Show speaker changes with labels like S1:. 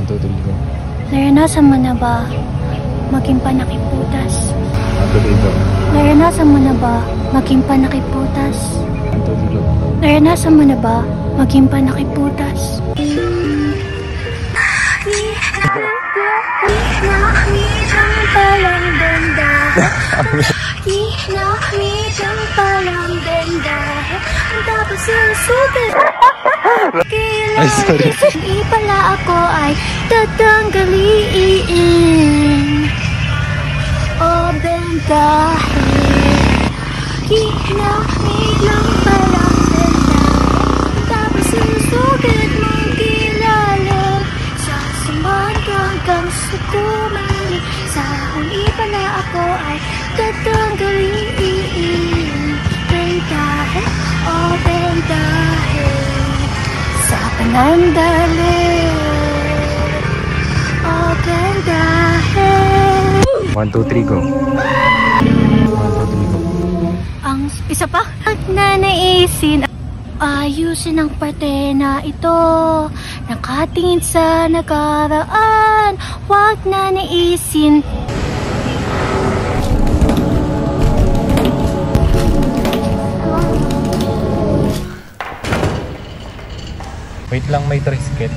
S1: 1, 2, 3, go.
S2: Naranasan mo na ba maging panakiputas?
S1: 1, 2, 3, go.
S2: Naranasan mo na ba maging panakiputas?
S1: 1, 2, 3, go.
S2: Naranasan mo na ba maging panakiputas? Palang benda, hinahmitang palang benda, tapos susugat. Kailan di pala ako ay tatanggalin. O bendahin, hinahmit lang palang benda, tapos susugat mong kilalim. Sasamahan hanggang sa kumali, sa huli pala ako ay tatanggalin. Bendahin, o bendahin, sa panandali, o bendahin.
S1: 1, 2, 3, go. 1, 2, 3, go.
S2: Ang isa pa, at nanaisin ayusin ang parte na ito, nakatingin sa nakaraan, huwag nanaisin.
S1: Wait lang, may trisket.